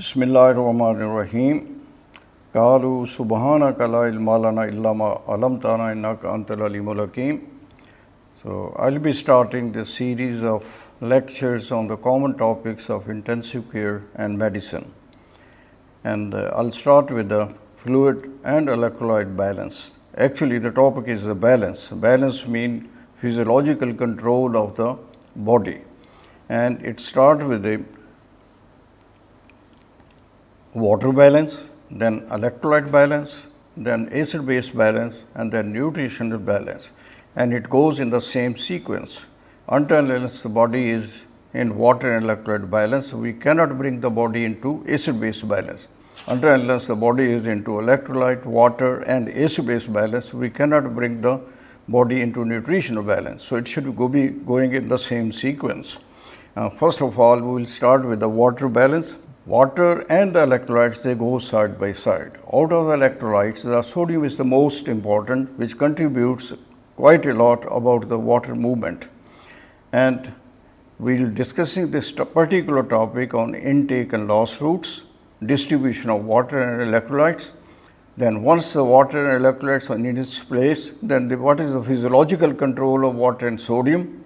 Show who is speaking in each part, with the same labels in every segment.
Speaker 1: Bismillahirrahmanirrahim. Qalu subhanaka la ilma lana illa ma 'allamtana innaka antal alimul hakim. So I'll be starting this series of lectures on the common topics of intensive care and medicine. And I'll start with the fluid and electrolyte balance. Actually, the topic is the balance. Balance means physiological control of the body. And it starts with the water balance, then electrolyte balance, then acid-base balance, and then nutritional balance. And it goes in the same sequence. Until unless the body is in water and electrolyte balance, we cannot bring the body into acid-base balance. Until unless the body is into electrolyte, water, and acid-base balance, we cannot bring the body into nutritional balance. So it should be going in the same sequence. First of all, we will start with the water balance. Water and the electrolytes, they go side by side. Out of the electrolytes, the sodium is the most important, which contributes quite a lot about the water movement. And we will be discussing this particular topic on intake and loss routes, distribution of water and electrolytes. Then once the water and electrolytes are in its place, then what is the physiological control of water and sodium.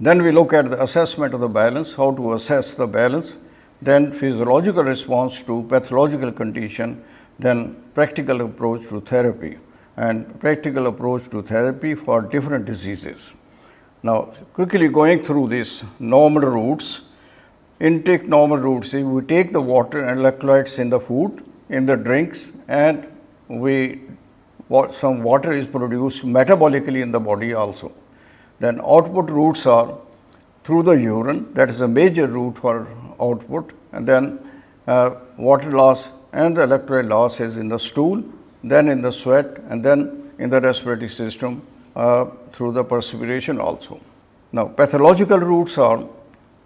Speaker 1: Then we look at the assessment of the balance, how to assess the balance. Then physiological response to pathological condition, then practical approach to therapy, and practical approach to therapy for different diseases. Now, quickly going through these normal routes, intake normal routes, we take the water and electrolytes in the food, in the drinks, and some water is produced metabolically in the body also. Then output routes are through the urine, that is a major route for output, and then water loss and the electrolyte loss is in the stool, then in the sweat, and then in the respiratory system through the perspiration also. Now, pathological routes are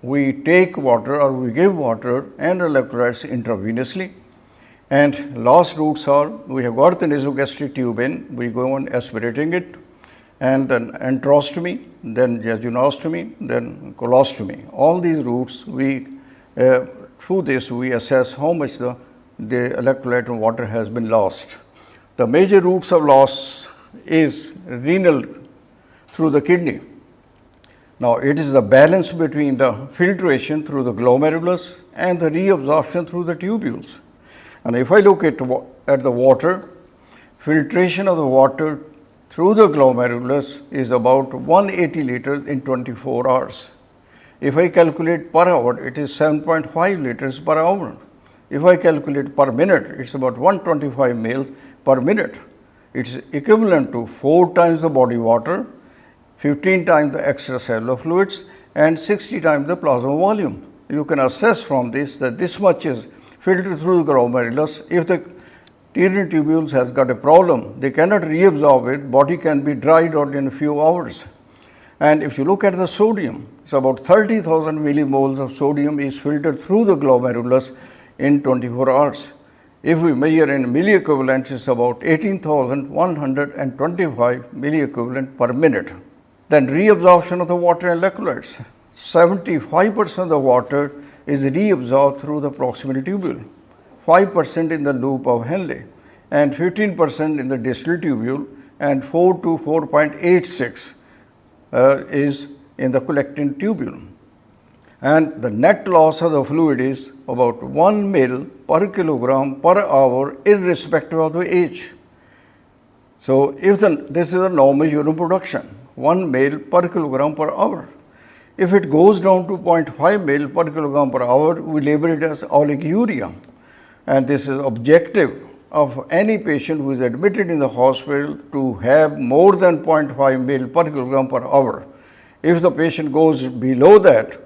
Speaker 1: we take water or we give water and electrolytes intravenously, and loss routes are we have got the nasogastric tube in, we go on aspirating it, and then enterostomy, then jejunostomy, then colostomy. All these routes, through this we assess how much the electrolyte and water has been lost. The major routes of loss is renal through the kidney. Now, it is the balance between the filtration through the glomerulus and the reabsorption through the tubules. And if I look at the water, filtration of the water through the glomerulus is about 180 liters in 24 hours. If I calculate per hour, it is 7.5 liters per hour. If I calculate per minute, it is about 125 ml per minute. It is equivalent to 4 times the body water, 15 times the extracellular fluids, and 60 times the plasma volume. You can assess from this that this much is filtered through the glomerulus. If the urinary tubules has got a problem, they cannot reabsorb it, body can be dried out in a few hours. And if you look at the sodium, it's about 30,000 millimoles of sodium is filtered through the glomerulus in 24 hours. If we measure in milliequivalent, it's about 18,125 milliequivalent per minute. Then reabsorption of the water and electrolytes. 75% of the water is reabsorbed through the proximal tubule, 5% in the loop of Henle, and 15% in the distal tubule, and 4 to 4.86 is in the collecting tubule. And the net loss of the fluid is about 1 ml per kilogram per hour, irrespective of the age. So, if this is a normal urine production, 1 ml per kilogram per hour. If it goes down to 0.5 ml per kilogram per hour, we label it as oliguria. And this is objective of any patient who is admitted in the hospital to have more than 0.5 ml per kilogram per hour. If the patient goes below that,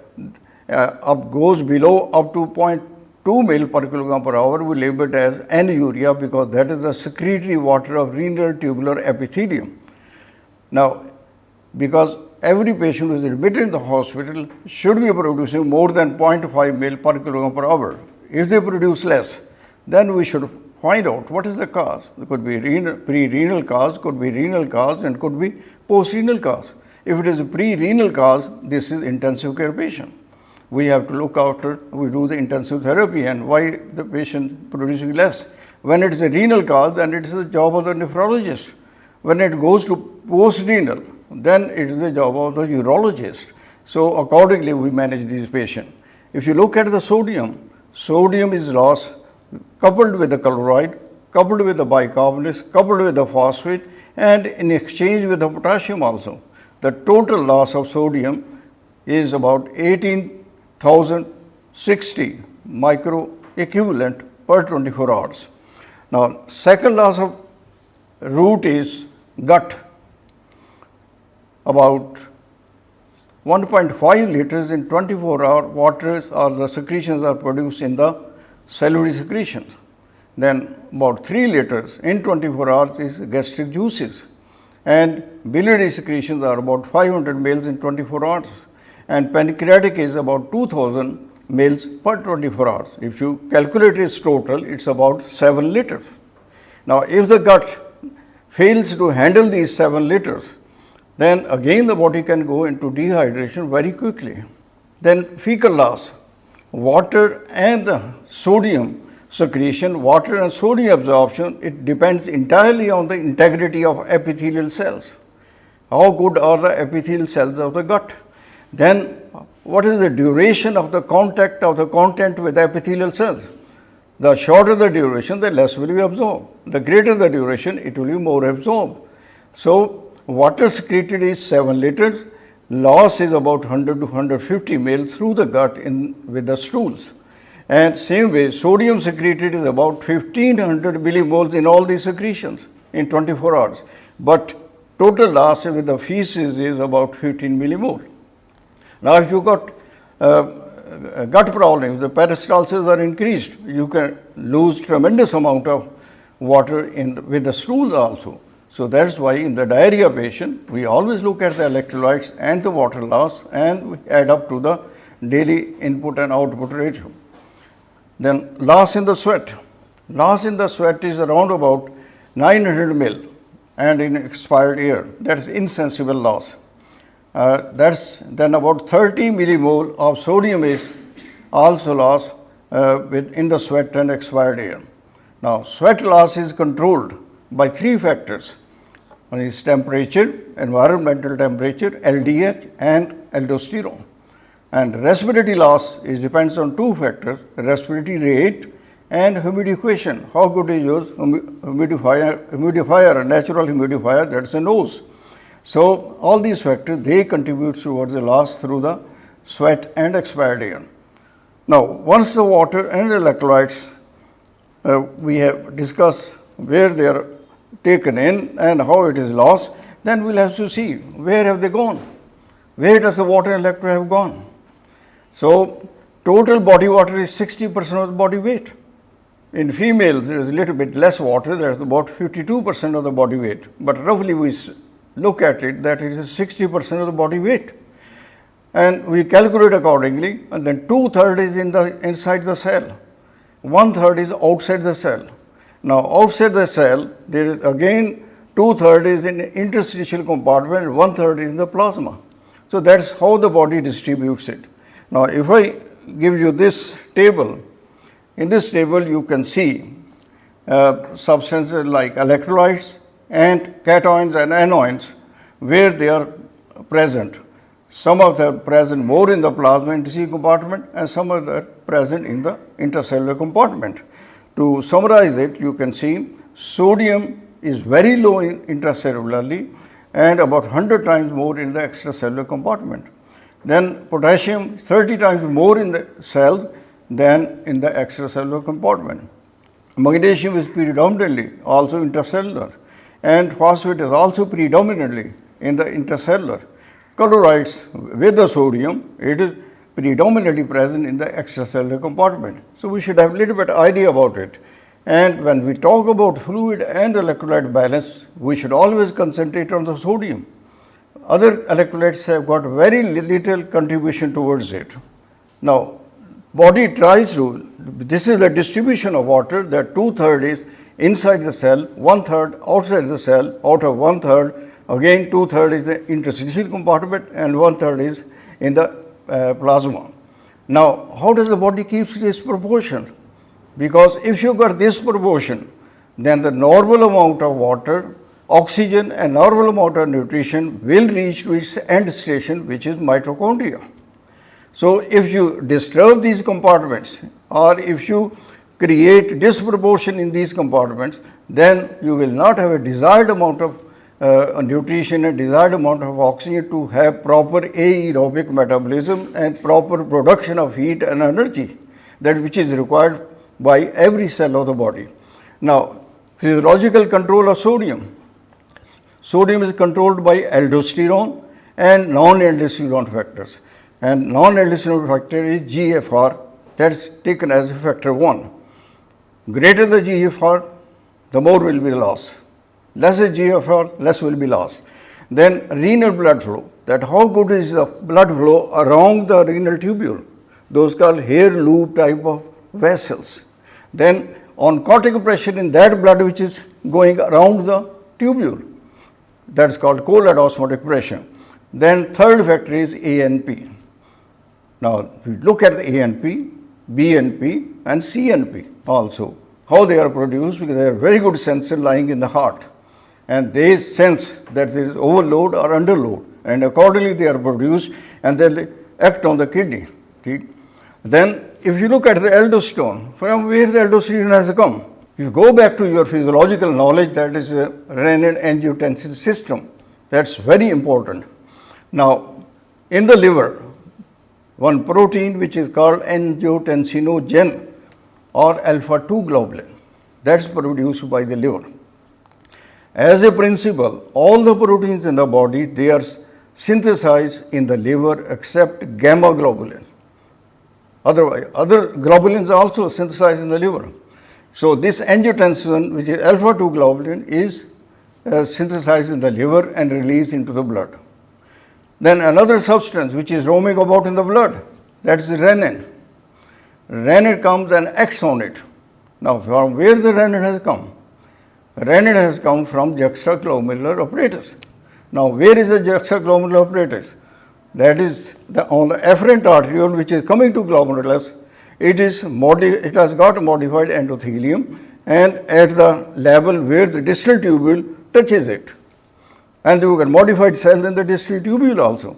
Speaker 1: goes below up to 0.2 ml per kilogram per hour, we label it as anuria because that is the secretory water of renal tubular epithelium. Now, because every patient who is admitted in the hospital should be producing more than 0.5 ml per kilogram per hour. If they produce less, then we should find out what is the cause. It could be pre-renal cause, could be renal cause, and could be post-renal cause. If it is a pre-renal cause, this is intensive care patient. we have to look after, we do the intensive therapy, and why the patient producing less. When it is a renal cause, then it is the job of the nephrologist. When it goes to post-renal, then it is the job of the urologist. So, accordingly we manage these patients. If you look at the sodium, sodium is lost coupled with the chloride, coupled with the bicarbonates, coupled with the phosphate, and in exchange with the potassium also. The total loss of sodium is about 18,060 micro equivalent per 24 hours. Now, second loss of root is gut. About 1.5 liters in 24-hour waters or the secretions are produced in the salivary secretions. Then about 3 liters in 24 hours is gastric juices, and biliary secretions are about 500 ml in 24 hours, and pancreatic is about 2000 ml per 24 hours. If you calculate its total, it is about 7 liters. Now, if the gut fails to handle these 7 liters, then again the body can go into dehydration very quickly. Then fecal loss, water and the sodium secretion, water and sodium absorption, it depends entirely on the integrity of epithelial cells. How good are the epithelial cells of the gut? Then what is the duration of the contact of the content with the epithelial cells? The shorter the duration, the less will be absorbed. The greater the duration, it will be more absorbed. So, water secreted is 7 liters, loss is about 100 to 150 ml through the gut with the stools. And same way, sodium secreted is about 1500 millimoles in all these secretions in 24 hours. But total loss with the feces is about 15 millimole. Now, if you got gut problems, the peristalses are increased, you can lose tremendous amount of water with the stools also. So, that is why in the diarrhea patient, we always look at the electrolytes and the water loss, and we add up to the daily input and output ratio. Then loss in the sweat. Loss in the sweat is around about 900 ml, and in expired air, that is insensible loss. That is then about 30 millimole of sodium is also lost in the sweat and expired air. Now, sweat loss is controlled by 3 factors. One is temperature, environmental temperature, LDH, and aldosterone. And respiratory loss depends on 2 factors, respiratory rate and humidification. How good is your humidifier, natural humidifier, that is a nose. So, all these factors, they contribute towards the loss through the sweat and expired air. Now, once the water and electrolytes we have discussed where they are taken in and how it is lost, then we will have to see where have they gone, where does the water and electrolyte have gone. So, total body water is 60% of the body weight. In females, there is a little bit less water, that is about 52% of the body weight, but roughly we look at it that it is 60% of the body weight. And we calculate accordingly, and then 2/3 is inside the cell, 1/3 is outside the cell. Now, outside the cell, there is again 2/3 is in interstitial compartment, and 1/3 is in the plasma. So, that is how the body distributes it. Now, if I give you this table, in this table you can see substances like electrolytes and cations and anions, where they are present. Some of them present more in the plasma interstitial compartment, and some of them present in the intercellular compartment. To summarize it, you can see sodium is very low intracellularly and about 100 times more in the extracellular compartment. Then potassium 30 times more in the cell than in the extracellular compartment. Magnesium is predominantly also intracellular, and phosphate is also predominantly in the intercellular. Chlorides with the sodium, it is predominantly present in the extracellular compartment. So, we should have a little bit idea about it. And when we talk about fluid and electrolyte balance, we should always concentrate on the sodium. Other electrolytes have got very little contribution towards it. Now, body tries to, this is the distribution of water, that 2/3 is inside the cell, 1/3 outside the cell. Out of 1/3, again 2/3 is the interstitial compartment, and 1/3 is in the plasma. Now, how does the body keep this proportion? Because if you got this proportion, then the normal amount of water, oxygen and normal amount of nutrition will reach to its end station, which is mitochondria. So, if you disturb these compartments or if you create disproportion in these compartments, then you will not have a desired amount of nutrition and desired amount of oxygen to have proper aerobic metabolism and proper production of heat and energy, that which is required by every cell of the body. Now, physiological control of sodium. Sodium is controlled by aldosterone and non-aldosterone factors, and non-aldosterone factor is GFR, that is taken as factor 1. Greater the GFR, the more will be loss. Less is GFR, less will be lost. Then renal blood flow, that how good is the blood flow around the renal tubule, those called hair loop type of vessels. Then oncotic pressure in that blood which is going around the tubule, that is called colloid osmotic pressure. Then third factor is ANP. Now, we look at the ANP, BNP and CNP also, how they are produced, because they are very good sensor lying in the heart, and they sense that there is overload or underload, and accordingly they are produced and they act on the kidney. Okay? Then if you look at the aldosterone, from where the aldosterone has come, you go back to your physiological knowledge, that is a renin-angiotensin system. That's very important. Now, in the liver, one protein which is called angiotensinogen or alpha 2 globulin, that's produced by the liver. As a principle, all the proteins in the body, they are synthesized in the liver except gamma globulin. Otherwise, other globulins are also synthesized in the liver. So, this angiotensin, which is alpha 2 globulin, is synthesized in the liver and released into the blood. Then another substance which is roaming about in the blood, that is renin. Renin comes and acts on it. Now, from where the renin has come? Renin has come from juxtaglomerular apparatus. Now, where is the juxtaglomerular apparatus? That is on the afferent arteriole which is coming to glomerulus. It has got modified endothelium, and at the level where the distal tubule touches it. And you get modified cell in the distal tubule also.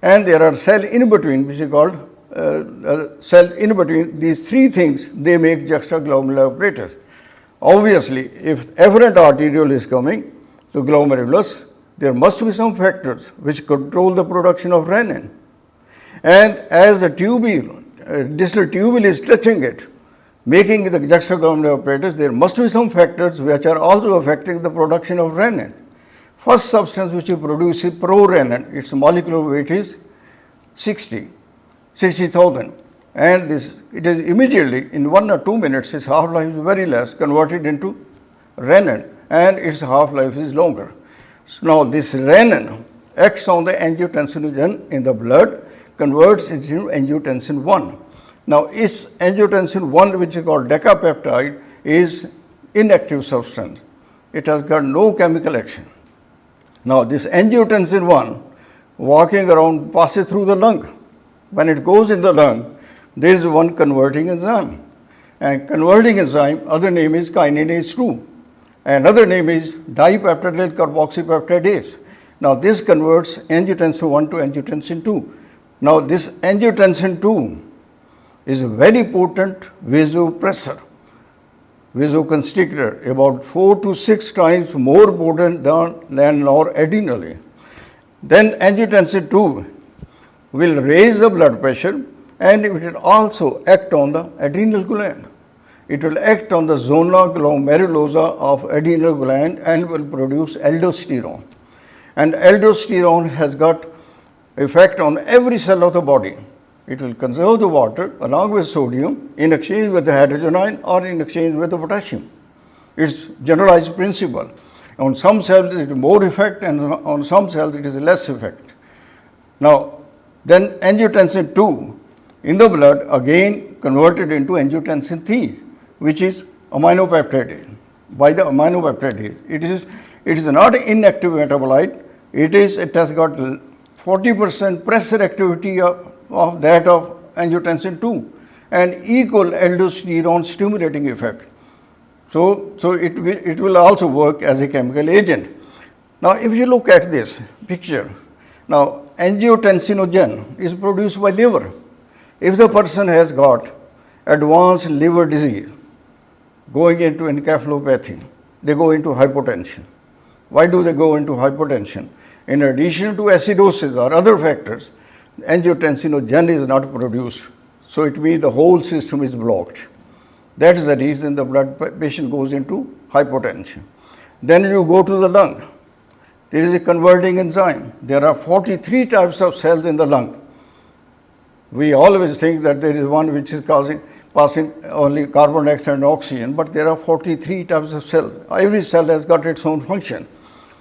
Speaker 1: And there are cell in between, which is called cell in between. These three things, they make juxtaglomerular apparatus. Obviously, if afferent arteriole is coming to glomerulus, there must be some factors which control the production of renin. And as the tubule, distal tubule is touching it, making the juxtaglomerular apparatus, there must be some factors which are also affecting the production of renin. First substance which you produce is prorenin. Its molecular weight is 60,000. And it is immediately in 1 or 2 minutes, its half-life is very less, converted into renin, and its half-life is longer. So now, this renin acts on the angiotensinogen in the blood, converts it into angiotensin 1. Now, its angiotensin 1, which is called decapeptide, is inactive substance. It has got no chemical action. Now, this angiotensin 1 walking around passes through the lung. When it goes in the lung, there is one converting enzyme, and converting enzyme, other name is kinase 2, another name is dipeptidyl carboxypeptidase. Now, this converts angiotensin 1 to angiotensin 2. Now, this angiotensin 2 is a very potent vasopressor, vasoconstrictor, about 4 to 6 times more potent than noradrenaline. Then angiotensin 2 will raise the blood pressure, and it will also act on the adrenal gland. It will act on the zona glomerulosa of adrenal gland and will produce aldosterone. And aldosterone has got effect on every cell of the body. It will conserve the water along with sodium in exchange with the hydrogen ion or in exchange with the potassium. It's generalized principle. On some cells it is more effect, and on some cells it is less effect. Now, then angiotensin 2 in the blood again converted into angiotensin 3, which is aminopeptidase. By the aminopeptidase, it is not an inactive metabolite. It has got 40% pressure activity of that of angiotensin II and equal aldosterone stimulating effect. So it will also work as a chemical agent. Now, if you look at this picture, now angiotensinogen is produced by liver. If the person has got advanced liver disease going into encephalopathy, they go into hypotension. Why do they go into hypotension? In addition to acidosis or other factors, angiotensinogen is not produced. So it means the whole system is blocked. That is the reason the blood patient goes into hypotension. Then you go to the lung. There is a converting enzyme. There are 43 types of cells in the lung. We always think that there is one which is passing only carbon dioxide and oxygen, but there are 43 types of cells. Every cell has got its own function.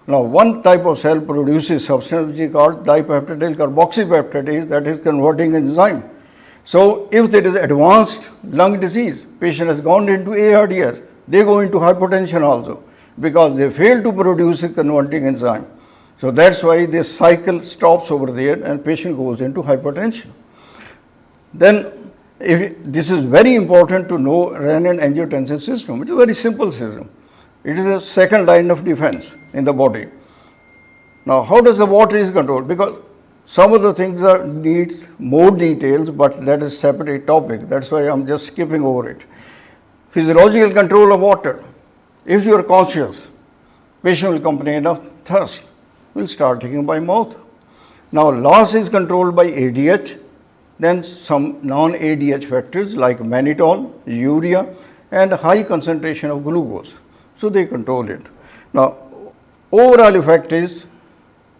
Speaker 1: Now, one type of cell produces substance which is called dipeptidyl carboxypeptidase, that is converting enzyme. So, if there is advanced lung disease, patient has gone into ARDS, they go into hypertension also because they fail to produce a converting enzyme. So, that is why this cycle stops over there and patient goes into hypertension. Then, this is very important to know renin-angiotensin system. It is a very simple system. It is a second line of defense in the body. Now, how does the water is controlled? Because some of the things needs more details, but that is separate topic. That's why I'm just skipping over it. Physiological control of water. If you are conscious, patient will complain of thirst. Will start taking by mouth. Now, loss is controlled by ADH. Then some non-ADH factors like mannitol, urea, and high concentration of glucose. So they control it. Now, overall effect is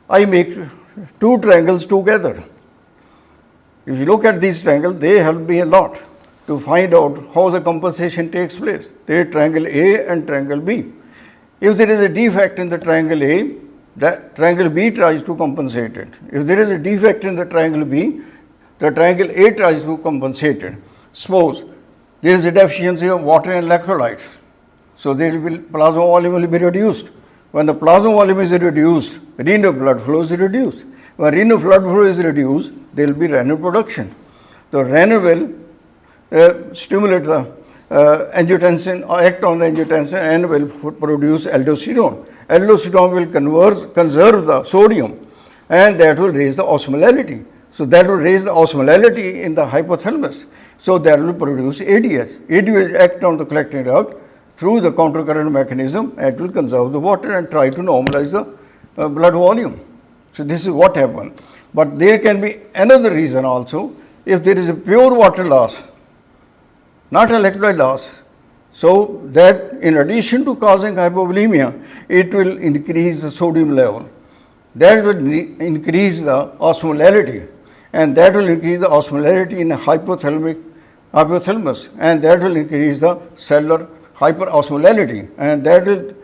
Speaker 1: I make two triangles together. If you look at these triangles, they help me a lot to find out how the compensation takes place. There is triangle A and triangle B. If there is a defect in the triangle A, the triangle B tries to compensate it. If there is a defect in the triangle B, the triangle A tries to compensate it. Suppose there is a deficiency of water and electrolytes. So, there will be plasma volume will be reduced. When the plasma volume is reduced, renal blood flow is reduced. When renal blood flow is reduced, there will be renal production. The renal will stimulate the angiotensin or act on the angiotensin and will produce aldosterone. Aldosterone will conserve the sodium and that will raise the osmolarity. So, that will raise the osmolarity in the hypothalamus. So, that will produce ADH. ADH will act on the collecting duct through the countercurrent mechanism and will conserve the water and try to normalize the blood volume. So, this is what happens. But there can be another reason also. If there is a pure water loss, not electrolyte loss, so that in addition to causing hypovolemia, it will increase the sodium level. That will increase the osmolarity, and that will increase the osmolarity in hypothalamus, and that will increase the cellular hyperosmolarity, and that will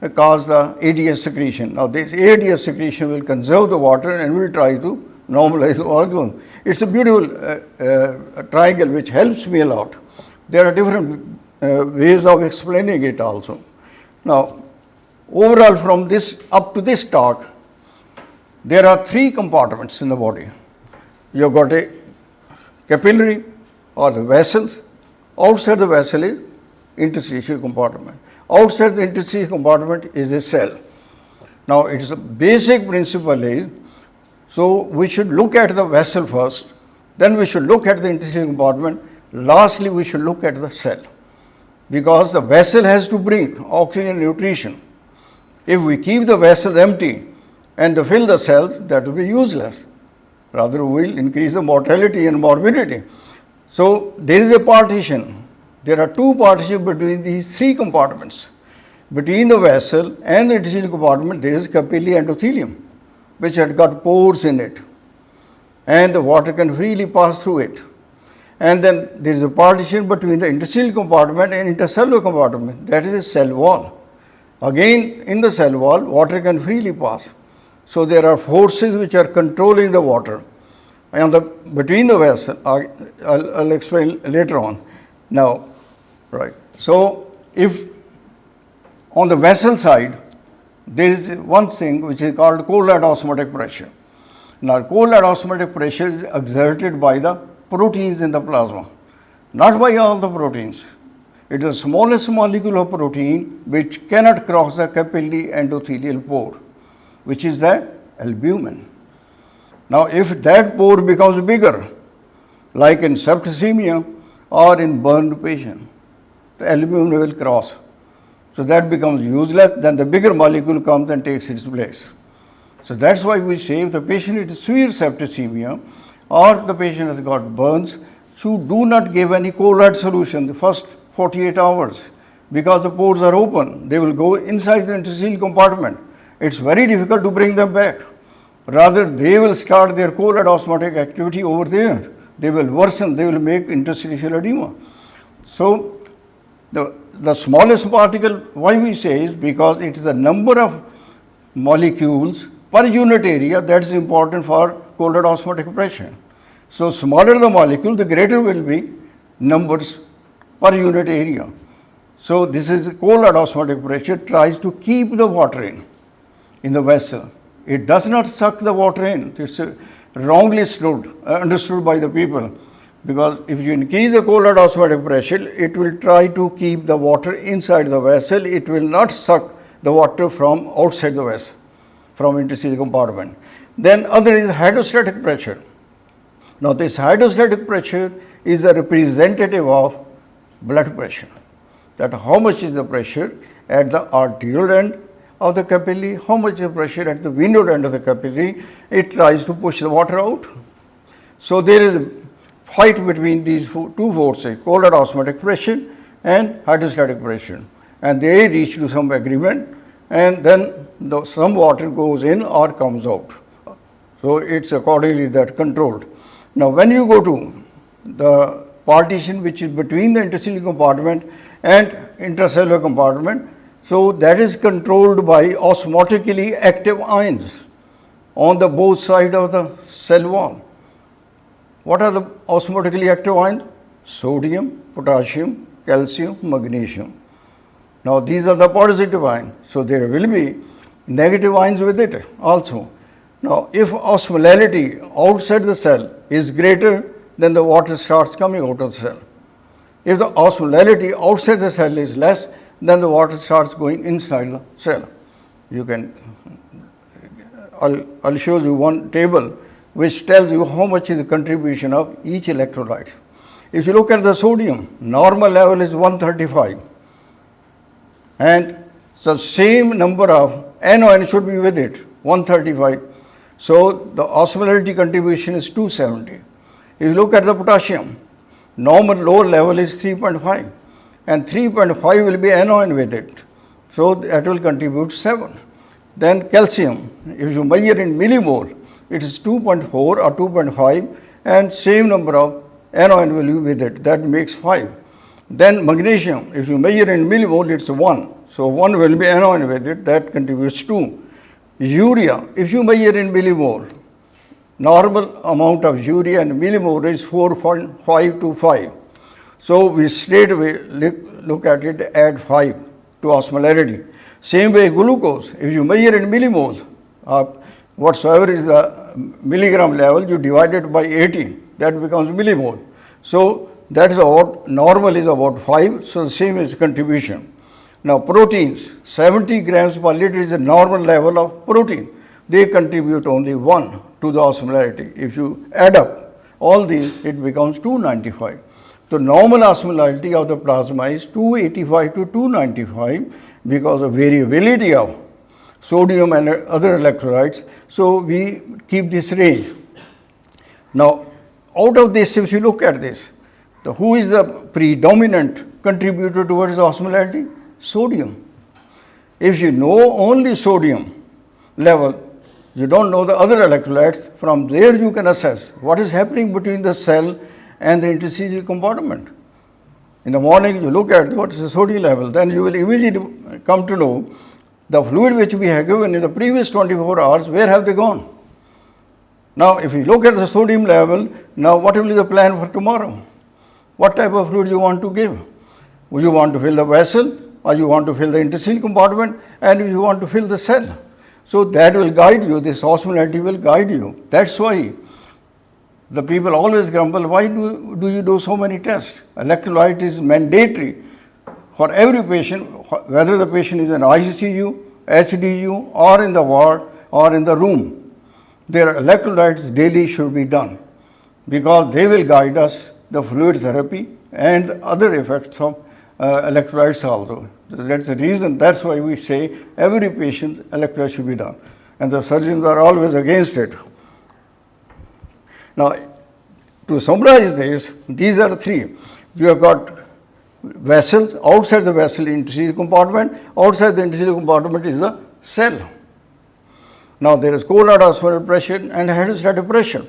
Speaker 1: cause the ADH secretion. Now, this ADH secretion will conserve the water and will try to normalize the organ. It's a beautiful triangle which helps me a lot. There are different ways of explaining it also. Now, overall from this up to this talk, there are three compartments in the body. You have got a capillary or the vessels. Outside the vessel is interstitial compartment. Outside the interstitial compartment is a cell. Now, it is a basic principle is, so we should look at the vessel first, then we should look at the interstitial compartment, lastly we should look at the cell, because the vessel has to bring oxygen and nutrition. If we keep the vessel empty and fill the cells, that will be useless. Rather, we will increase the mortality and morbidity. So, there is a partition. There are two partitions between these three compartments. Between the vessel and the interstitial compartment, there is capillary endothelium, which has got pores in it, and the water can freely pass through it. And then there is a partition between the interstitial compartment and intercellular compartment, that is a cell wall. Again, in the cell wall, water can freely pass. So, there are forces which are controlling the water and between the vessel. I'll explain later on. Now, right. So, if on the vessel side, there is one thing which is called cold osmotic pressure. Now, cold osmotic pressure is exerted by the proteins in the plasma, not by all the proteins. It is the smallest molecule of protein which cannot cross the capillary endothelial pore, which is the albumin. Now, if that pore becomes bigger, like in septicemia or in burned patient, the albumin will cross. So, that becomes useless, then the bigger molecule comes and takes its place. So, that is why we say if the patient is severe septicemia or the patient has got burns, so do not give any colloid solution the first 48 hours because the pores are open. They will go inside the interstitial compartment. It is very difficult to bring them back. Rather, they will start their colloid osmotic activity over there. They will worsen, they will make interstitial edema. So, the smallest particle, why we say is because it is the number of molecules per unit area that is important for colloid osmotic pressure. So, smaller the molecule, the greater will be numbers per unit area. So, this is colloid osmotic pressure tries to keep the water in the vessel. It does not suck the water in. This is wrongly understood by the people, because if you increase the colloid osmotic pressure, it will try to keep the water inside the vessel. It will not suck the water from outside the vessel, from interstitial compartment. Then other is hydrostatic pressure. Now, this hydrostatic pressure is a representative of blood pressure, that how much is the pressure at the arterial end of the capillary, how much is the pressure at the venous end of the capillary. It tries to push the water out. So, there is a fight between these two forces, colloid osmotic pressure and hydrostatic pressure, and they reach to some agreement, and then some water goes in or comes out. So, it is accordingly that controlled. Now, when you go to the partition which is between the interstitial compartment and intracellular compartment, so that is controlled by osmotically active ions on the both sides of the cell wall. What are the osmotically active ions? Sodium, potassium, calcium, magnesium. Now, these are the positive ions, so there will be negative ions with it also. Now, if osmolarity outside the cell is greater, then the water starts coming out of the cell. If the osmolarity outside the cell is less, then the water starts going inside the cell. You can, I'll show you one table which tells you how much is the contribution of each electrolyte. If you look at the sodium, normal level is 135, and so same number of anion should be with it, 135. So, the osmolarity contribution is 270. If you look at the potassium, normal lower level is 3.5, and 3.5 will be anion with it. So, that will contribute 7. Then calcium, if you measure in millimole, it is 2.4 or 2.5, and same number of anion will be with it, that makes 5. Then magnesium, if you measure in millimole, it is 1. So, 1 will be anion with it, that contributes 2. Urea, if you measure in millimole, normal amount of urea in millimole is 4.5 to 5. So, we straight away look at it, add 5 to osmolarity. Same way glucose, if you measure in millimoles, whatsoever is the milligram level, you divide it by 80, that becomes millimole. So, that is about, normal is about 5, so the same is contribution. Now, proteins, 70 grams per liter is the normal level of protein. They contribute only 1 to the osmolarity. If you add up all these, it becomes 295. The normal osmolarity of the plasma is 285 to 295 because of variability of sodium and other electrolytes. So, we keep this range. Now, out of this, if you look at this, who is the predominant contributor towards osmolarity? Sodium. If you know only sodium level, you don't know the other electrolytes, from there you can assess what is happening between the cell and the interstitial compartment. In the morning you look at what is the sodium level, then you will immediately come to know the fluid which we have given in the previous 24 hours, where have they gone? Now, if you look at the sodium level, now what will be the plan for tomorrow? What type of fluid you want to give? Would you want to fill the vessel, or you want to fill the interstitial compartment, and if you want to fill the cell? So, that will guide you, this osmolarity will guide you. That is why The people always grumble, why do you do so many tests? Electrolyte is mandatory for every patient, whether the patient is in ICU, HDU, or in the ward or in the room. Their electrolytes daily should be done because they will guide us the fluid therapy and other effects of electrolytes also. That's the reason, that's why we say every patient's electrolyte should be done. And the surgeons are always against it. Now, to summarize this, these are three. You have got vessels, outside the vessel interstitial compartment, outside the interstitial compartment is the cell. Now, there is cold osmotic pressure and hydrostatic pressure.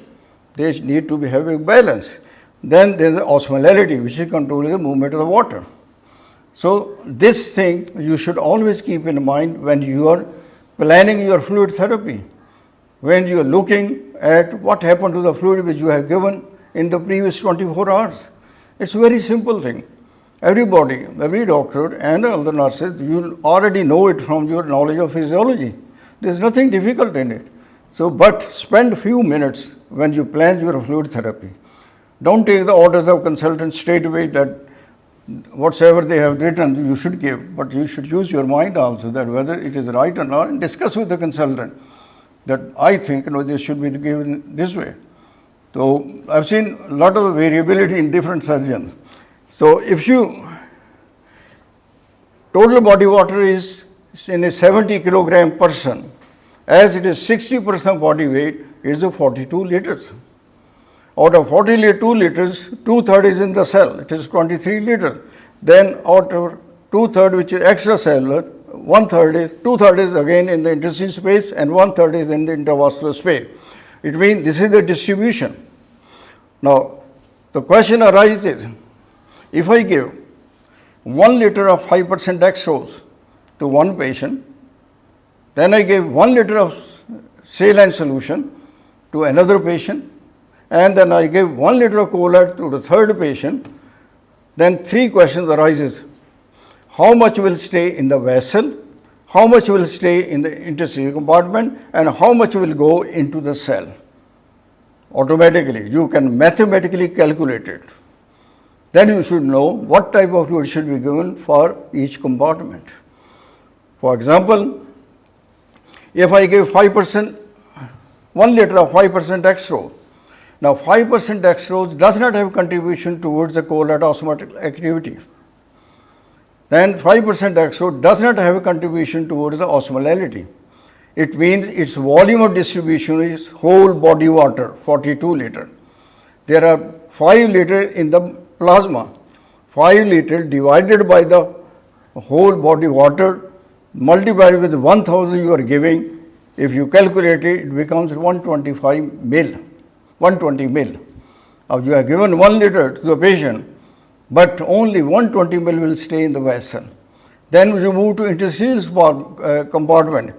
Speaker 1: They need to be having balance. Then there is the osmolarity, which is controlling the movement of the water. So, this thing you should always keep in mind when you are planning your fluid therapy, when you are looking at what happened to the fluid which you have given in the previous 24 hours. It's a very simple thing. Everybody, every doctor and other nurses, you already know it from your knowledge of physiology. There's nothing difficult in it. So, but spend a few minutes when you plan your fluid therapy. Don't take the orders of consultants straight away that whatsoever they have written you should give, but you should use your mind also that whether it is right or not, and discuss with the consultant that I think this should be given this way. So, I've seen a lot of variability in different surgeons. So, if you total body water is in a 70 kilogram person, as it is 60% body weight, is 42 liters. Out of 42 liters, 2/3 is in the cell, it is 23 liters. Then out of 2/3 which is extracellular, 1/3 is, 2/3 is again in the interstitial space and 1/3 is in the intravascular space. It means this is the distribution. Now, the question arises, if I give 1 liter of 5% dextrose to one patient, then I give 1 liter of saline solution to another patient, and then I give 1 liter of Electrolyte to the third patient, then three questions arises. How much will stay in the vessel, how much will stay in the interstitial compartment, and how much will go into the cell? Automatically, you can mathematically calculate it. Then you should know what type of fluid should be given for each compartment. For example, if I give 5%, 1 liter of 5% dextrose, now 5% dextrose does not have contribution towards the cold osmotic activity. Then 5% dextrose does not have a contribution towards the osmolarity. It means its volume of distribution is whole body water, 42 liter. There are 5 liter in the plasma. 5 liter divided by the whole body water multiplied with 1000 you are giving. If you calculate it, it becomes 125 mil, 120 mil. Now you have given 1 liter to the patient, but only 120 mil will stay in the vessel. Then you move to interstitial compartment.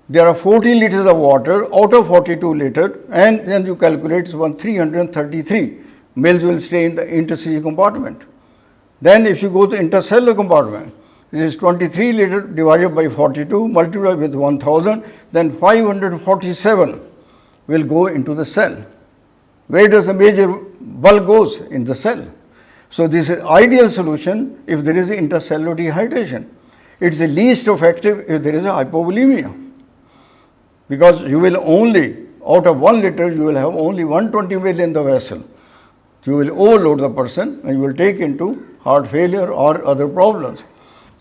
Speaker 1: There are 14 liters of water out of 42 liter, and then you calculate 333 mils will stay in the interstitial compartment. Then if you go to intercellular compartment, it is 23 liter divided by 42 multiplied with 1000, then 547 will go into the cell. Where does the major bulk goes? In the cell. So this is ideal solution if there is intercellular dehydration. It's the least effective if there is a hypovolemia. Because you will only, out of 1 liter, you will have only 120 ml in the vessel. You will overload the person and you will take into heart failure or other problems.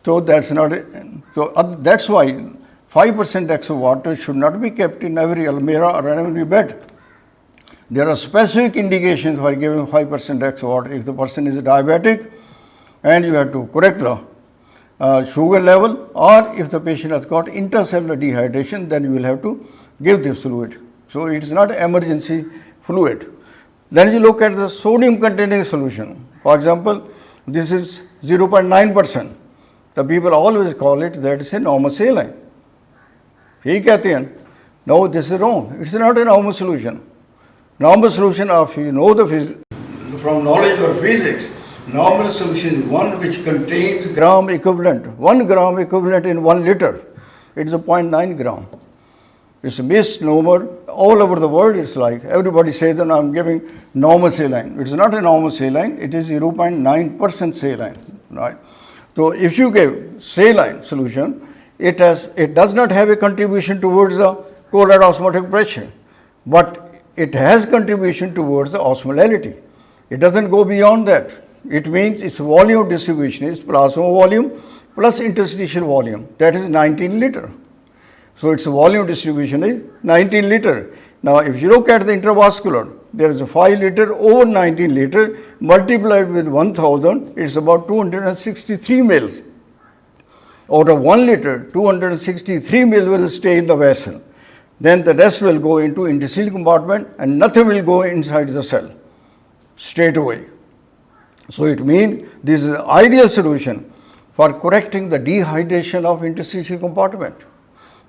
Speaker 1: So that's not, that's why 5% dextrose water should not be kept in every almirah or every bed. There are specific indications for giving 5% dextrose water. If the person is diabetic and you have to correct the sugar level, or if the patient has got intercellular dehydration, then you will have to give this fluid. So it is not emergency fluid. Then you look at the sodium containing solution. For example, this is 0.9%. The people always call it that is a normal saline. No, this is wrong. It's not a normal solution. Normal solution of, you know, from knowledge of physics, normal solution is one which contains gram equivalent, 1 gram equivalent in 1 liter. It is a 0.9 gram. It's a misnomer. All over the world, it's like everybody says that I'm giving normal saline. It's not a normal saline, it is 0.9% saline, right? So if you give saline solution, it does not have a contribution towards the colloid osmotic pressure, but it has contribution towards the osmolarity. It doesn't go beyond that. It means its volume distribution is plasma volume plus interstitial volume, that is 19 liter. So its volume distribution is 19 liter. Now if you look at the intravascular, there is a 5 liter over 19 liter multiplied with 1000, it's about 263 mils. Out of 1 liter, 263 mil will stay in the vessel. Then the rest will go into interstitial compartment and nothing will go inside the cell straight away. So it means this is an ideal solution for correcting the dehydration of interstitial compartment.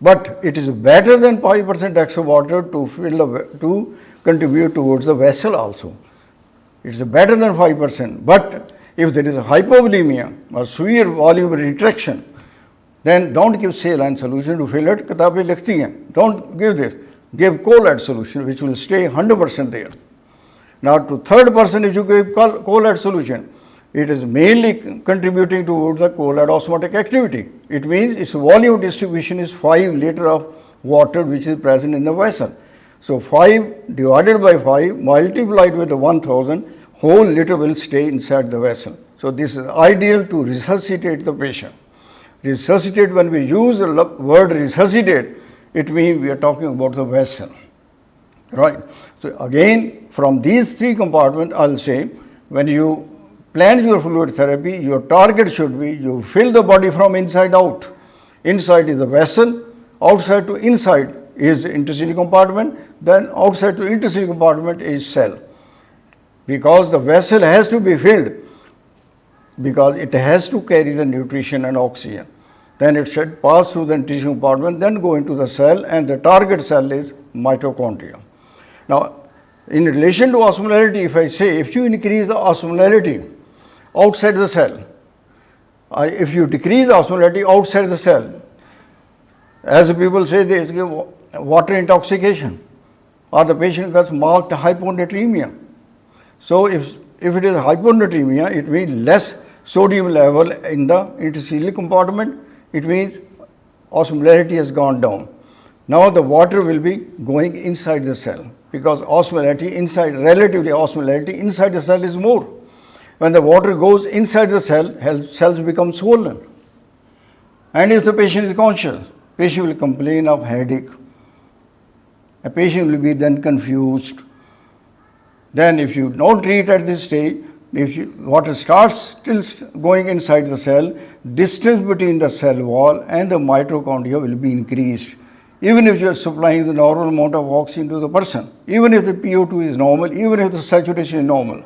Speaker 1: But it is better than 5% extra water to contribute towards the vessel also. It's better than 5%. But if there is a hypovolemia or severe volume retraction, then don't give saline solution to fill it. Kitabin likhti hain. Don't give this. Give colloid solution which will stay 100% there. Now to third person, if you give colloid solution, it is mainly contributing towards the colloid osmotic activity. It means its volume distribution is 5 liter of water which is present in the vessel. So 5 divided by 5 multiplied with the 1000, whole liter will stay inside the vessel. So this is ideal to resuscitate the patient. Resuscitate, when we use the word resuscitate, it means we are talking about the vessel, right? So again, from these three compartments, I'll say, when you plan your fluid therapy, your target should be you fill the body from inside out. Inside is the vessel, outside to inside is the interstitial compartment, then outside to interstitial compartment is cell. Because the vessel has to be filled, because it has to carry the nutrition and oxygen. Then it should pass through the interstitial compartment, then go into the cell, and the target cell is mitochondria. Now, in relation to osmolarity, if I say, if you increase the osmolarity outside the cell, if you decrease the osmolarity outside the cell, as people say, they give water intoxication, or the patient gets marked hyponatremia. So if it is hyponatremia, it means less sodium level in the interstitial compartment. It means osmolarity has gone down. Now the water will be going inside the cell, because osmolarity inside, relatively osmolarity inside the cell is more. When the water goes inside the cell, cells become swollen. And if the patient is conscious, patient will complain of headache. A patient will be then confused. Then if you don't treat at this stage, if water starts still going inside the cell, distance between the cell wall and the mitochondria will be increased. Even if you are supplying the normal amount of oxygen to the person, even if the PO2 is normal, even if the saturation is normal.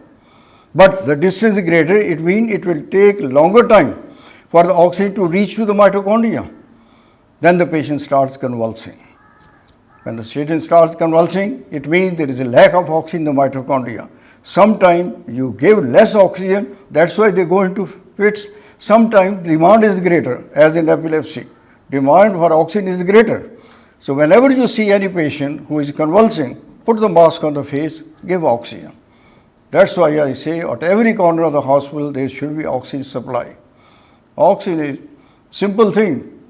Speaker 1: But the distance is greater, it means it will take longer time for the oxygen to reach to the mitochondria. Then the patient starts convulsing. When the patient starts convulsing, it means there is a lack of oxygen in the mitochondria. Sometimes you give less oxygen, that's why they go into fits. Sometimes demand is greater, as in epilepsy. Demand for oxygen is greater. So whenever you see any patient who is convulsing, put the mask on the face, give oxygen. That's why I say at every corner of the hospital there should be oxygen supply. Oxygen is simple thing.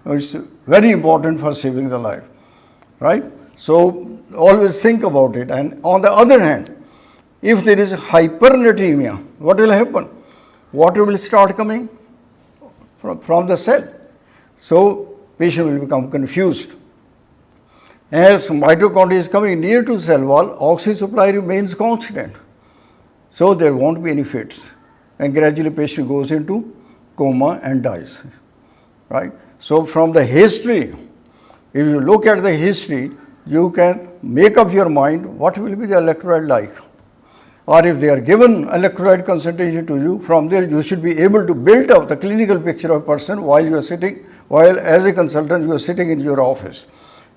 Speaker 1: It's very important for saving the life, right? So always think about it. And on the other hand, if there is hypernatremia, what will happen? Water will start coming from the cell. So patient will become confused. As mitochondria is coming near to cell wall, oxygen supply remains constant. So there won't be any fits. And gradually patient goes into coma and dies, right? So from the history, if you look at the history, you can make up your mind what will be the electrolyte like. Or if they are given electrolyte concentration to you, from there you should be able to build up the clinical picture of a person while you are sitting, while as a consultant you are sitting in your office.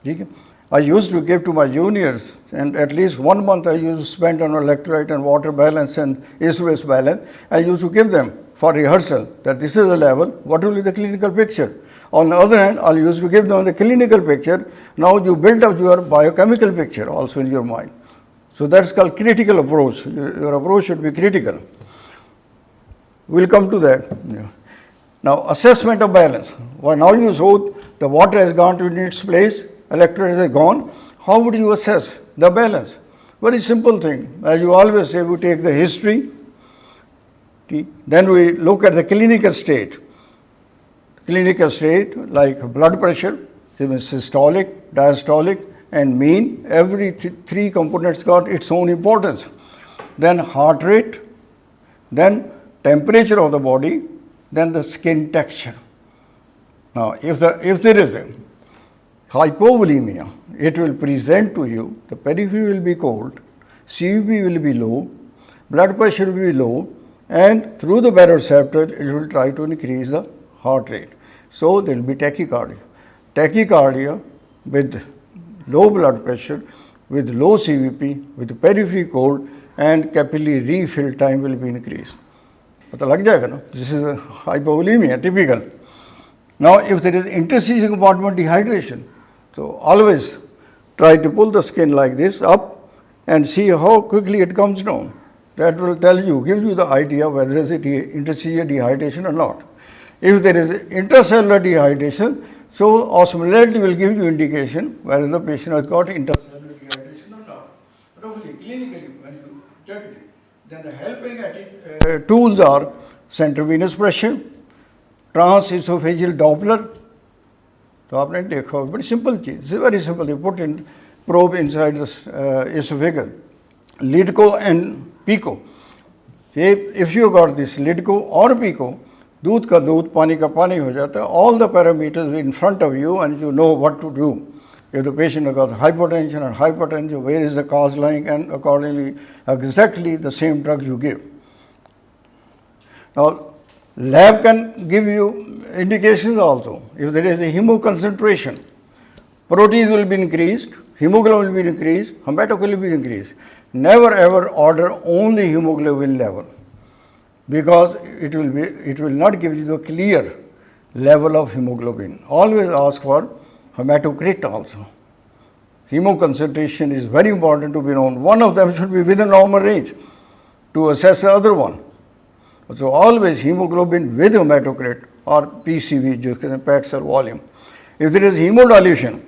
Speaker 1: Okay? I used to give to my juniors, and at least 1 month I used to spend on electrolyte and water balance and acid-base balance. I used to give them for rehearsal that this is the level, what will be the clinical picture. On the other hand, I used to give them the clinical picture. Now you build up your biochemical picture also in your mind. So that's called critical approach. Your approach should be critical. We'll come to that. Yeah. Now, assessment of balance. Well, now you saw the water has gone to its place, electrolytes are gone. How would you assess the balance? Very simple thing. As you always say, we take the history, then we look at the clinical state. Clinical state like blood pressure, systolic, diastolic, and mean. Every three components got its own importance. Then heart rate, then temperature of the body, then the skin texture. Now, if there is a hypovolemia, it will present to you, the periphery will be cold, CVP will be low, blood pressure will be low, and through the baroreceptor, it will try to increase the heart rate. So, there will be tachycardia. Tachycardia with low blood pressure, with low CVP, with periphery cold, and capillary refill time will be increased. पता लग जाएगा ना, this is a hypovolemia, typical. Now, if there is interstitial compartment dehydration, so always try to pull the skin like this up and see how quickly it comes down. That will tell you, gives you the idea whether it is interstitial dehydration or not. If there is intracellular dehydration, so osmolarity will give you indication whether the patient has got intracellular dehydration or not. Roughly, clinically, when you check it, then the helping tools are central venous pressure, transesophageal Doppler. तो आपने देखा होगा, बड़ी simple चीज, it's very simple. You put in probe inside the esophagus, LIDCO and PICO. If you got this LIDCO or PICO, दूध का दूध, पानी का पानी हो जाता है. All the parameters in front of you and you know what to do. If the patient has got hypotension or hypertension, where is the cause lying, and accordingly exactly the same drug you give. Now, lab can give you indications also. If there is a hemoconcentration, proteins will be increased, hemoglobin will be increased, hematocrit will be increased. Never ever order only hemoglobin level, because it will not give you the clear level of hemoglobin. Always ask for hematocrit also. Hemoconcentration is very important to be known. One of them should be within normal range to assess the other one. So always hemoglobin with hematocrit or PCV, just pack cell volume. If there is hemodilution,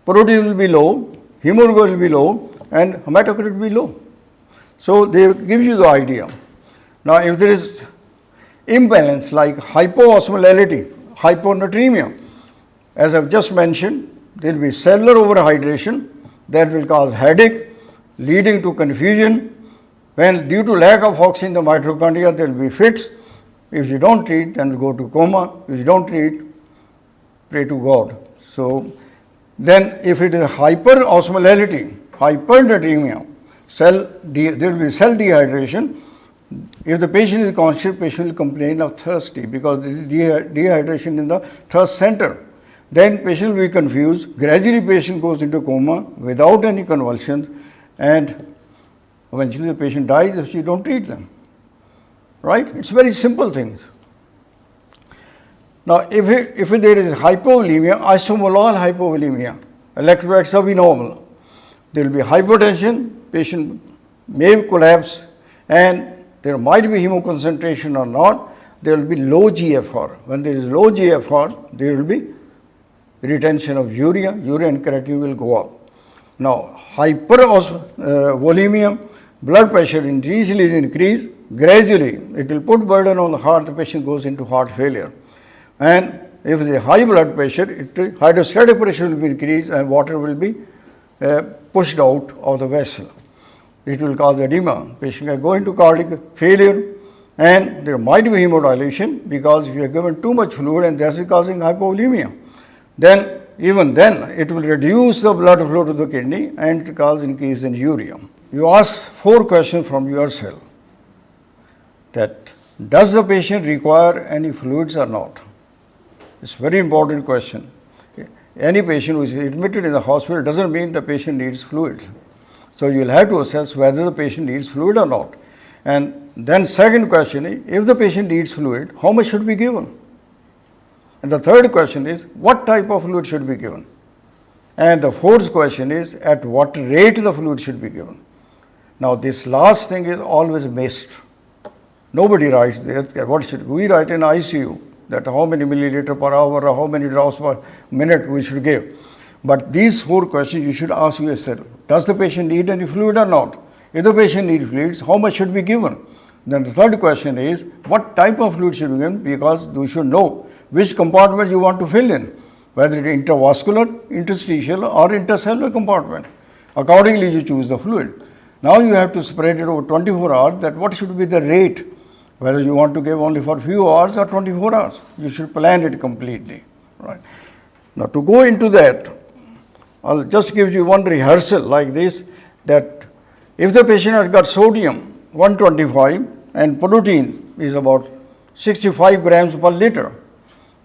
Speaker 1: protein will be low, hemoglobin will be low, and hematocrit will be low. So they give you the idea. Now, if there is imbalance like hypoosmolarity, hyponatremia, as I've just mentioned, there will be cellular overhydration that will cause headache, leading to confusion. When due to lack of oxygen in the mitochondria, there will be fits. If you don't treat, then you go to coma. If you don't treat, pray to God. So then if it is hyperosmolarity, hypernatremia, there will be cell dehydration. If the patient is conscious, patient will complain of thirsty because there is dehydration in the thirst center. Then patient will be confused. Gradually patient goes into coma without any convulsions, and eventually the patient dies if you don't treat them. Right? It's very simple things. Now, if there is hypovolemia, isomolar hypovolemia, electrolytes are normal. There will be hypotension, patient may collapse, and there might be hemoconcentration or not. There will be low GFR. When there is low GFR, there will be retention of urea and creatinine will go up. Now, hypervolemia, blood pressure initially is increased, gradually it will put burden on the heart, the patient goes into heart failure. And if there is high blood pressure, hydrostatic pressure will be increased and water will be pushed out of the vessel. It will cause edema. Patient can go into cardiac failure, and there might be hemodilution because if you have given too much fluid and this is causing hypovolemia, then even then it will reduce the blood flow to the kidney and cause increase in urea. You ask 4 questions from yourself, that does the patient require any fluids or not? It's a very important question. Any patient who is admitted in the hospital doesn't mean the patient needs fluids. So you will have to assess whether the patient needs fluid or not. And then second question is, if the patient needs fluid, how much should be given? And the third question is, what type of fluid should be given? And the fourth question is, at what rate the fluid should be given? Now, this last thing is always missed. Nobody writes there, what should we write in ICU, that how many milliliter per hour or how many drops per minute we should give. But these four questions you should ask yourself. Does the patient need any fluid or not? If the patient needs fluids, how much should be given? Then the third question is, what type of fluid should be given? Because you should know which compartment you want to fill in, whether it is intravascular, interstitial or intercellular compartment. Accordingly, you choose the fluid. Now you have to spread it over 24 hours, that what should be the rate, whether you want to give only for few hours or 24 hours. You should plan it completely. Right. Now, to go into that, I'll just give you one rehearsal like this, that if the patient has got sodium 125 and protein is about 65 grams per liter,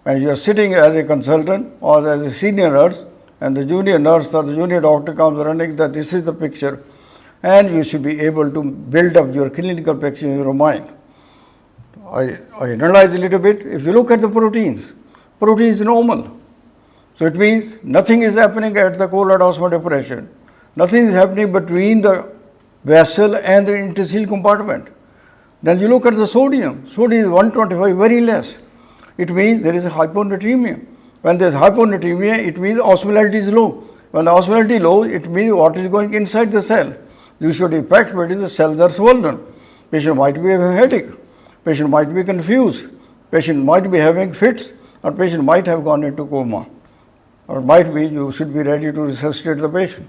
Speaker 1: and you are sitting as a consultant or as a senior nurse, and the junior nurse or the junior doctor comes running, that this is the picture, and you should be able to build up your clinical picture in your mind. I analyze a little bit. If you look at the proteins, protein is normal. So it means nothing is happening at the cold osmotic pressure. Nothing is happening between the vessel and the interstitial compartment. Then you look at the sodium. Sodium is 125, very less. It means there is a hyponatremia. When there is hyponatremia, it means osmolarity is low. When the osmolarity is low, it means water is going inside the cell. You should expect whether the cells are swollen. Patient might be having a headache. Patient might be confused. Patient might be having fits, or patient might have gone into coma. Or might be you should be ready to resuscitate the patient.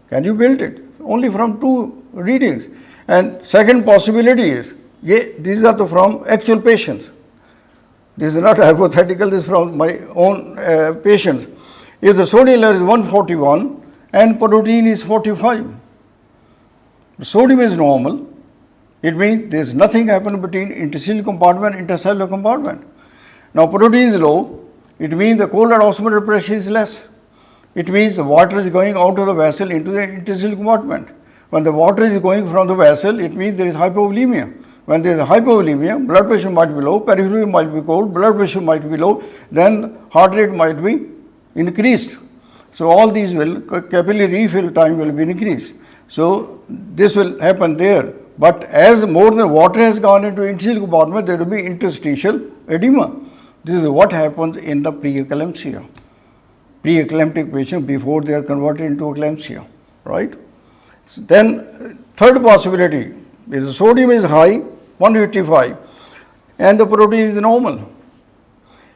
Speaker 1: Can you build it? Only from two readings. And second possibility is, these are from actual patients. This is not hypothetical, this is from my own patients. If the sodium level is 141 and protein is 45, the sodium is normal, it means there is nothing happened between interstitial compartment and intercellular compartment. Now, protein is low, it means the cold osmotic pressure is less. It means the water is going out of the vessel into the interstitial compartment. When the water is going from the vessel, it means there is hypovolemia. When there is hypovolemia, blood pressure might be low, peripheral might be cold, blood pressure might be low, then heart rate might be increased. So all these will, capillary refill time will be increased. So this will happen there. But as more than water has gone into interstitial compartment, there will be interstitial edema. This is what happens in the preeclampsia. Pre-eclamptic patient before they are converted into eclampsia, right? So then third possibility is the sodium is high, 155, and the protein is normal.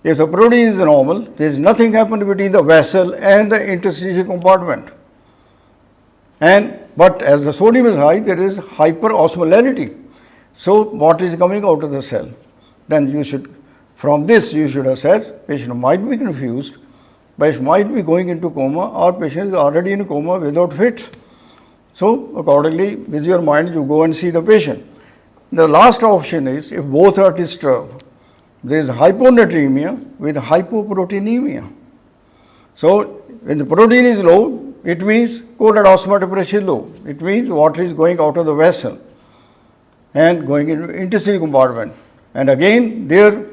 Speaker 1: If the protein is normal, there is nothing happened between the vessel and the interstitial compartment. But as the sodium is high, there is hyperosmolarity. So water is coming out of the cell. Then you should, from this you should assess, patient might be confused, patient might be going into coma, or patient is already in coma without fits. So accordingly, with your mind, you go and see the patient. The last option is, if both are disturbed, there is hyponatremia with hypoproteinemia. So when the protein is low, it means cold osmotic pressure is low. It means water is going out of the vessel and going into interstitial compartment. And again, there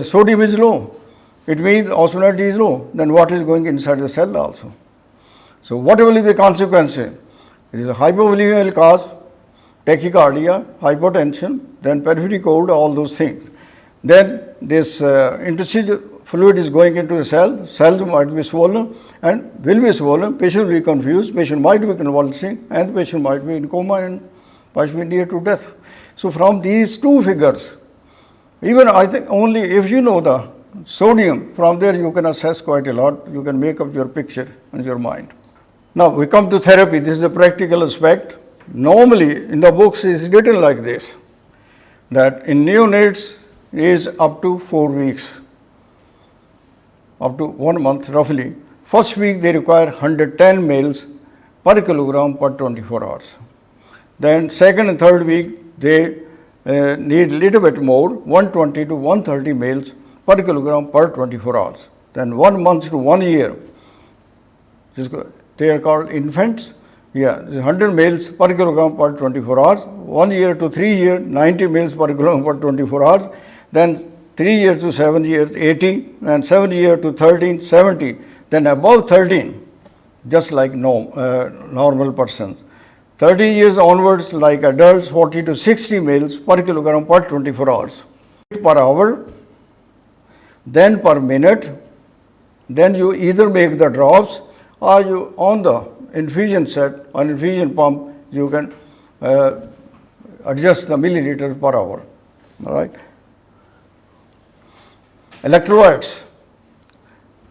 Speaker 1: sodium is low. It means osmolarity is low. Then water is going inside the cell also. So whatever will be the consequences, it is a hypovolemia will cause tachycardia, hypotension, then peripheral cold, all those things. Then this interstitial fluid is going into the cell, cells might be swollen and will be swollen, patient will be confused, patient might be convulsing, and patient might be in coma and might be near to death. So from these two figures, even I think only if you know the sodium, from there you can assess quite a lot, you can make up your picture in your mind. Now we come to therapy. This is a practical aspect. Normally in the books it is written like this, that in neonates is up to 4 weeks, up to 1 month roughly. First week they require 110 mils per kilogram per 24 hours. Then second and third week they need little bit more, 120 to 130 mils per kilogram per 24 hours. Then 1 month to 1 year, they are called infants. Yeah, 100 mils per kilogram per 24 hours. 1 year to 3 years, 90 mils per kilogram per 24 hours. Then 3 years to 7 years, 80, and 7 years to 13, 70. Then above 13, just like normal persons. 30 years onwards, like adults, 40 to 60 mils per kilogram per 24 hours. Per hour, then per minute, then you either make the drops or you on the infusion set or infusion pump, you can adjust the milliliter per hour. All right. Electrolytes.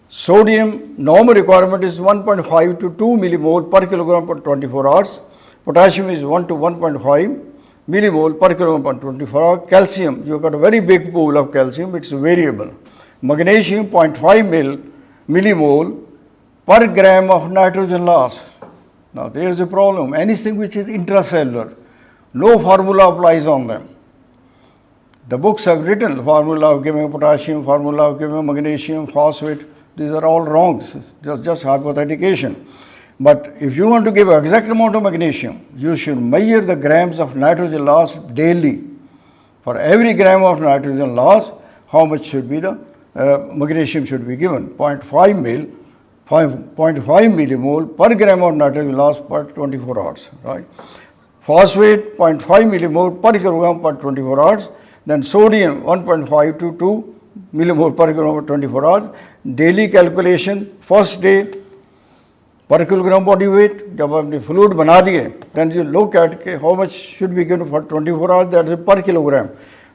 Speaker 1: Sodium normal requirement is 1.5 to 2 millimole per kilogram per 24 hours. Potassium is 1 to 1.5 millimole per kilogram per 24 hours. Calcium, you have got a very big pool of calcium, it's variable. Magnesium 0.5 millimole per gram of nitrogen loss. Now there is a problem. Anything which is intracellular, no formula applies on them. The books have written formula of giving potassium, formula of giving magnesium, phosphate. These are all wrong, just hypothetication. But if you want to give exact amount of magnesium, you should measure the grams of nitrogen loss daily. For every gram of nitrogen loss, how much should be the magnesium should be given? 0.5 millimole per gram of nitrogen loss per 24 hours. Right? Phosphate 0.5 millimole per kilogram per 24 hours. Then sodium 1.5 to 2 millimole per kilogram per 24 hours. Daily calculation, first day per kilogram body weight, जब आपने fluid बना दिए, then you look at how much should be given for 24 hours, that is per kilogram.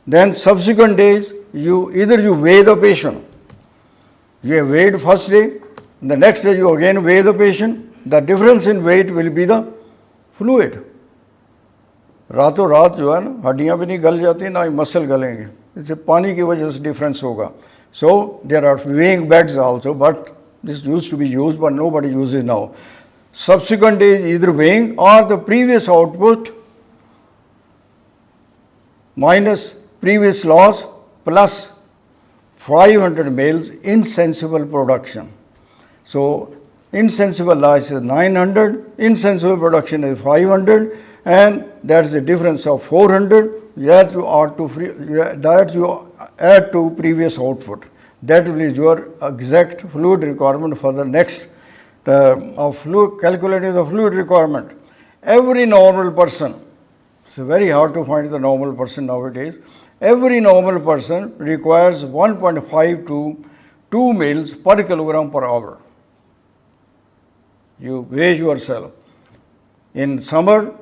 Speaker 1: Then subsequent days, either you weigh the patient, you have weighed first day, the next day you again weigh the patient, the difference in weight will be the fluid. रातों रात जो है ना हड्डियाँ भी नहीं गल जाती ना ही मसल गलेंगे, इससे पानी की वजह से डिफरेंस होगा. So there are weighing beds also, but this used to be used, but nobody uses now. Subsequent days either weighing or the previous output minus previous loss plus 500 mils insensible production. So insensible loss is 900, insensible production is 500, and that's a difference of 400 that you add to previous output. That will be your exact fluid requirement for the next calculating the fluid requirement. Every normal person, it's very hard to find the normal person nowadays, every normal person requires 1.5 to 2 mils per kilogram per hour. You weigh yourself. In summer,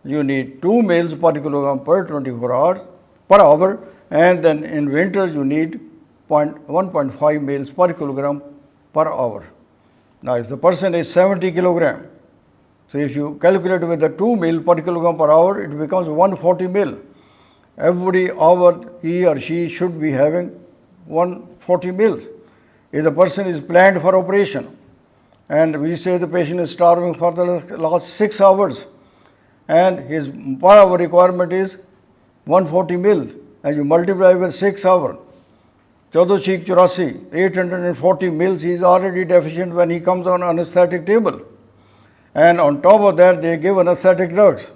Speaker 1: you need 2 mils per kilogram per 24 hours per hour, and then in winter you need 1.5 mils per kilogram per hour. Now, if the person is 70 kilogram, so if you calculate with the 2 mil per kilogram per hour, it becomes 140 mil. Every hour he or she should be having 140 mils. If the person is planned for operation, and we say the patient is starving for the last 6 hours, and his per hour requirement is 140 mil, and you multiply with 6 hours, 840 mils, he is already deficient when he comes on anesthetic table. And on top of that, they give anesthetic drugs.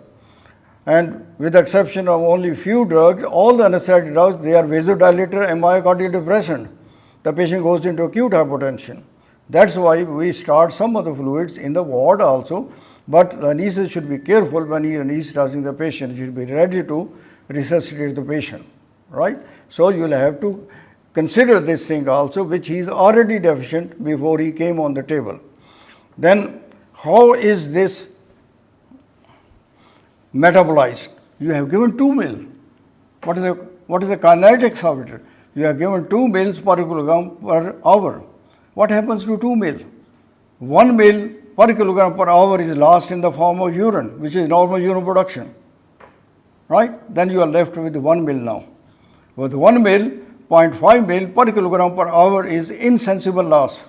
Speaker 1: And with the exception of only few drugs, all the anesthetic drugs, they are vasodilator and myocardial depressant. The patient goes into acute hypotension. That's why we start some of the fluids in the ward also, but the anesthetist should be careful when he is anesthetizing the patient. He should be ready to resuscitate the patient, right? So you will have to consider this thing also, which he is already deficient before he came on the table. Then how is this metabolized? You have given 2 mil. What is the kinetics of it? You have given 2 mils per kilogram per hour. What happens to 2 mil? 1 mil per kilogram per hour is lost in the form of urine, which is normal urine production, right? Then you are left with 1 mil now. With 1 mil, 0.5 mil per kilogram per hour is insensible loss.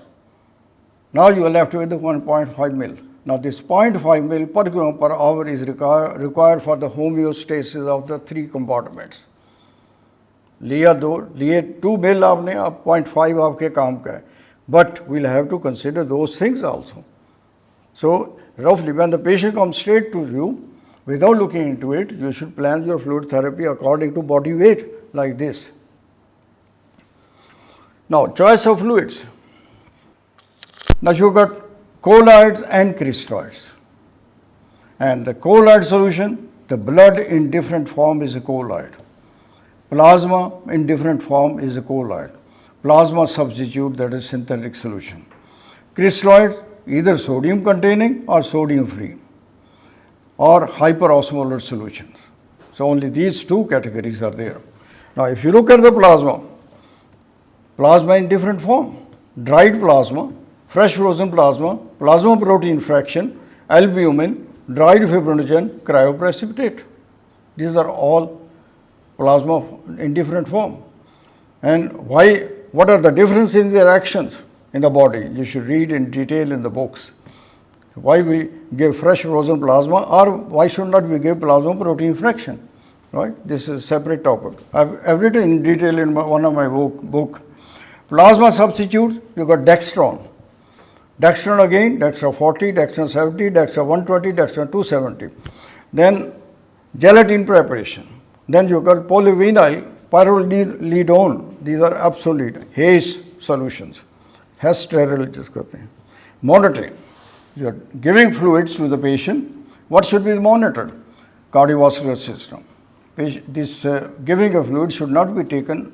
Speaker 1: Now you are left with 1.5 mil. Now this 0.5 mil per kilogram per hour is required for the homeostasis of the 3 compartments. लिए 2 mil आपने, अब 0.5 आपके काम का है. But we'll have to consider those things also. So roughly when the patient comes straight to you, without looking into it, you should plan your fluid therapy according to body weight like this. Now, choice of fluids. Now, you got colloids and crystalloids. And the colloid solution, the blood in different form is a colloid. Plasma in different form is a colloid. Plasma substitute, that is synthetic solution. Crystalloids, either sodium containing or sodium free, or hyperosmolar solutions. So only these two categories are there. Now, if you look at the plasma, plasma in different form, dried plasma, fresh frozen plasma, plasma protein fraction, albumin, dried fibrinogen, cryoprecipitate. These are all plasma in different form. And why? What are the differences in their actions in the body? You should read in detail in the books. Why we give fresh frozen plasma, or why should not we give plasma protein fraction? Right? This is a separate topic. I've written in detail in one of my book. Plasma substitutes, you got dextran. Dextran again, dextran 40, dextran 70, dextran 120, dextran 270. Then gelatin preparation. Then you got polyvinyl pyrrolidone. These are obsolete Hayes solutions. Hess sterile jisko kehte hain. Monitoring. You are giving fluids to the patient. What should be monitored? Cardiovascular system. This giving of fluid should not be taken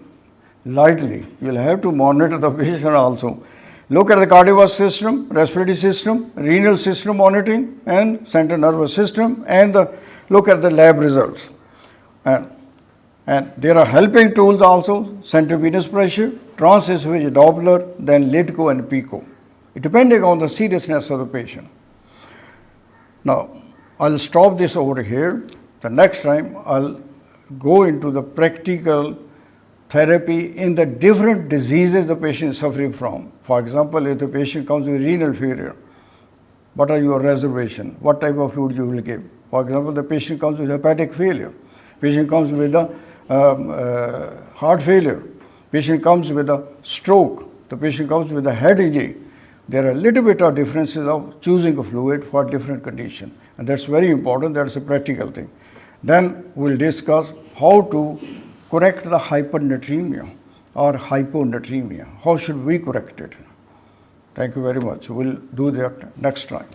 Speaker 1: lightly. You will have to monitor the patient also. Look at the cardiovascular system, respiratory system, renal system monitoring, and central nervous system, and look at the lab results. And there are helping tools also, central venous pressure, transesophageal Doppler, then LIDCO and PICO, depending on the seriousness of the patient. Now, I'll stop this over here. The next time, I'll go into the practical therapy in the different diseases the patient is suffering from. For example, if the patient comes with renal failure, what are your reservations? What type of fluid you will give? For example, the patient comes with hepatic failure. Patient comes with a heart failure. Patient comes with a stroke. The patient comes with a head injury. There are a little bit of differences of choosing a fluid for different conditions. And that's very important. That's a practical thing. Then we'll discuss how to correct the hypernatremia or hyponatremia. How should we correct it? Thank you very much. We'll do that next time.